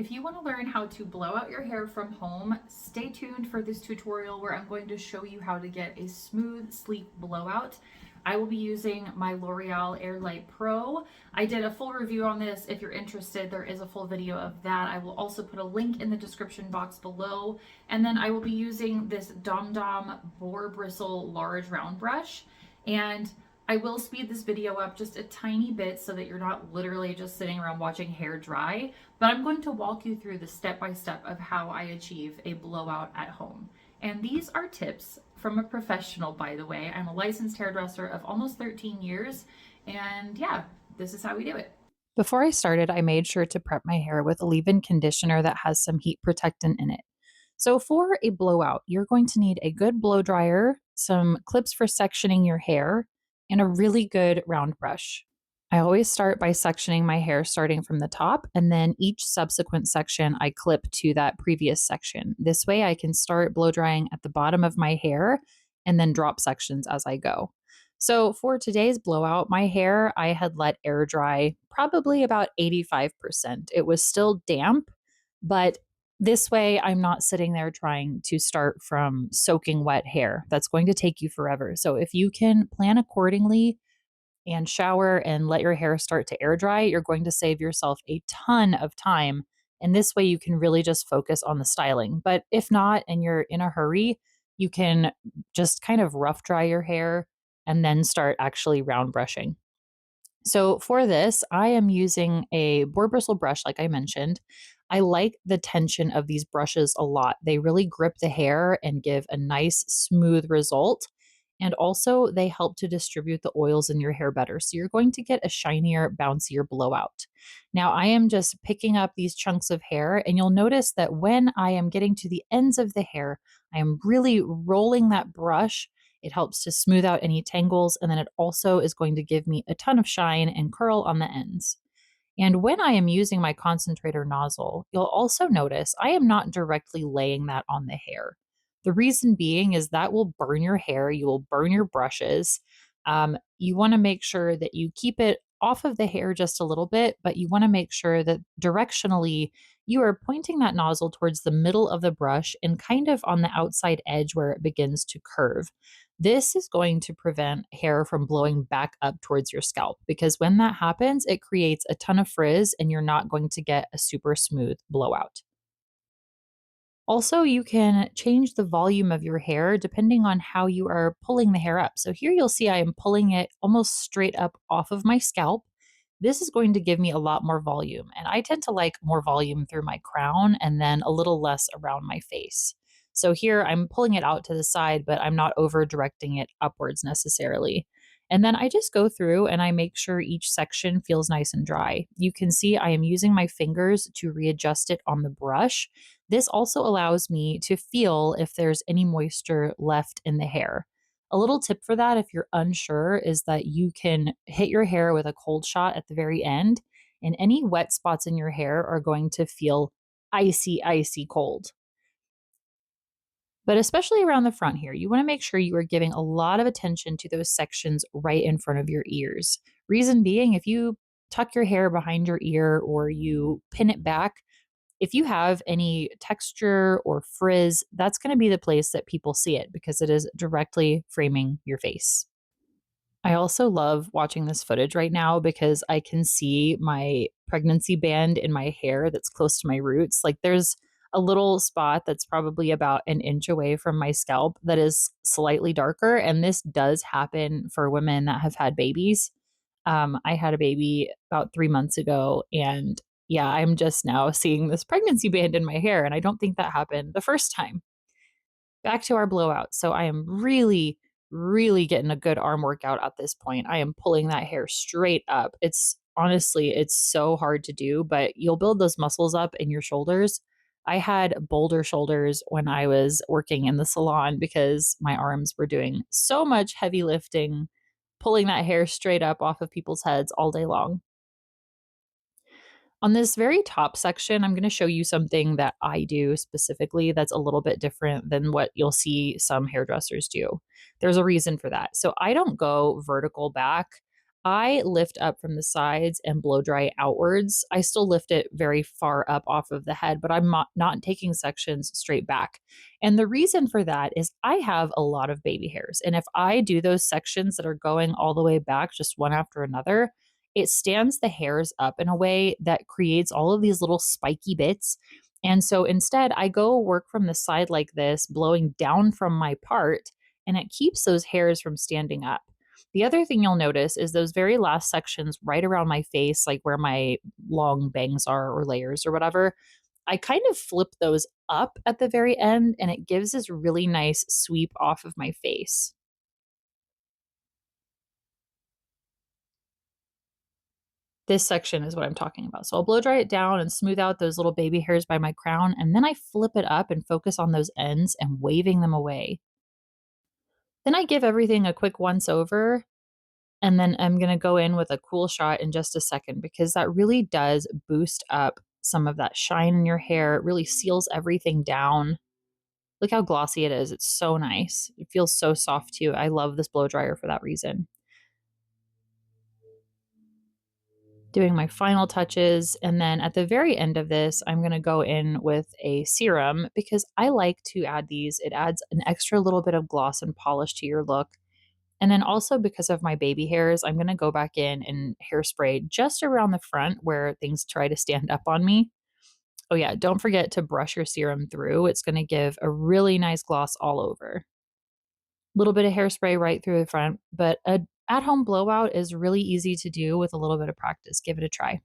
If you want to learn how to blow out your hair from home, stay tuned for this tutorial where I'm going to show you how to get a smooth, sleek blowout. I will be using my L'Oréal Airlight Pro. I did a full review on this. If you're interested, there is a full video of that. I will also put a link in the description box below. And then I will be using this Dom Dom boar bristle large round brush. And I will speed this video up just a tiny bit so that you're not literally just sitting around watching hair dry, but I'm going to walk you through the step-by-step of how I achieve a blowout at home. And these are tips from a professional, by the way. I'm a licensed hairdresser of almost 13 years, and yeah, this is how we do it. Before I started, I made sure to prep my hair with a leave-in conditioner that has some heat protectant in it. So for a blowout, you're going to need a good blow dryer, some clips for sectioning your hair, and a really good round brush. I always start by sectioning my hair starting from the top, and then each subsequent section I clip to that previous section. This way I can start blow drying at the bottom of my hair and then drop sections as I go. So for today's blowout, my hair I had let air dry probably about 85%. It was still damp, but this way I'm not sitting there trying to start from soaking wet hair. That's going to take you forever. So if you can plan accordingly and shower and let your hair start to air dry, you're going to save yourself a ton of time. And this way you can really just focus on the styling. But if not, and you're in a hurry, you can just kind of rough dry your hair and then start actually round brushing. So for this, I am using a boar bristle brush, like I mentioned. I like the tension of these brushes a lot. They really grip the hair and give a nice, smooth result. And also, they help to distribute the oils in your hair better. So you're going to get a shinier, bouncier blowout. Now, I am just picking up these chunks of hair, and you'll notice that when I am getting to the ends of the hair, I am really rolling that brush. It helps to smooth out any tangles, and then it also is going to give me a ton of shine and curl on the ends. And when I am using my concentrator nozzle, you'll also notice I am not directly laying that on the hair. The reason being is that will burn your hair, you will burn your brushes. You want to make sure that you keep it off of the hair just a little bit, but you want to make sure that directionally you are pointing that nozzle towards the middle of the brush and kind of on the outside edge where it begins to curve. This is going to prevent hair from blowing back up towards your scalp because when that happens, it creates a ton of frizz and you're not going to get a super smooth blowout. Also, you can change the volume of your hair depending on how you are pulling the hair up. So here you'll see I am pulling it almost straight up off of my scalp. This is going to give me a lot more volume, and I tend to like more volume through my crown and then a little less around my face. So here I'm pulling it out to the side, but I'm not over directing it upwards necessarily. And then I just go through and I make sure each section feels nice and dry. You can see I am using my fingers to readjust it on the brush. This also allows me to feel if there's any moisture left in the hair. A little tip for that, if you're unsure, is that you can hit your hair with a cold shot at the very end, and any wet spots in your hair are going to feel icy, icy cold. But especially around the front here, you want to make sure you are giving a lot of attention to those sections right in front of your ears. Reason being, if you tuck your hair behind your ear or you pin it back, if you have any texture or frizz, that's going to be the place that people see it because it is directly framing your face. I also love watching this footage right now because I can see my pregnancy band in my hair that's close to my roots. Like there's a little spot that's probably about an inch away from my scalp that is slightly darker. And this does happen for women that have had babies. I had a baby about 3 months ago, and yeah, I'm just now seeing this pregnancy band in my hair, and I don't think that happened the first time. Back to our blowout. So I am really, really getting a good arm workout at this point. I am pulling that hair straight up. It's honestly, it's so hard to do, but you'll build those muscles up in your shoulders. I had boulder shoulders when I was working in the salon because my arms were doing so much heavy lifting, pulling that hair straight up off of people's heads all day long. On this very top section, I'm going to show you something that I do specifically that's a little bit different than what you'll see some hairdressers do. There's a reason for that. So I don't go vertical back. I lift up from the sides and blow dry outwards. I still lift it very far up off of the head, but I'm not taking sections straight back. And the reason for that is I have a lot of baby hairs. And if I do those sections that are going all the way back, just one after another, it stands the hairs up in a way that creates all of these little spiky bits. And so instead, I go work from the side like this, blowing down from my part, and it keeps those hairs from standing up. The other thing you'll notice is those very last sections right around my face, like where my long bangs are or layers or whatever. I kind of flip those up at the very end and it gives this really nice sweep off of my face. This section is what I'm talking about. So I'll blow dry it down and smooth out those little baby hairs by my crown. And then I flip it up and focus on those ends and waving them away. Then I give everything a quick once over. And then I'm gonna go in with a cool shot in just a second because that really does boost up some of that shine in your hair. It really seals everything down. Look how glossy it is. It's so nice. It feels so soft too. I love this blow dryer for that reason. Doing my final touches. And then at the very end of this, I'm going to go in with a serum because I like to add these. It adds an extra little bit of gloss and polish to your look. And then also because of my baby hairs, I'm going to go back in and hairspray just around the front where things try to stand up on me. Oh, yeah, don't forget to brush your serum through. It's going to give a really nice gloss all over. Little bit of hairspray right through the front, but a at home blowout is really easy to do with a little bit of practice. Give it a try.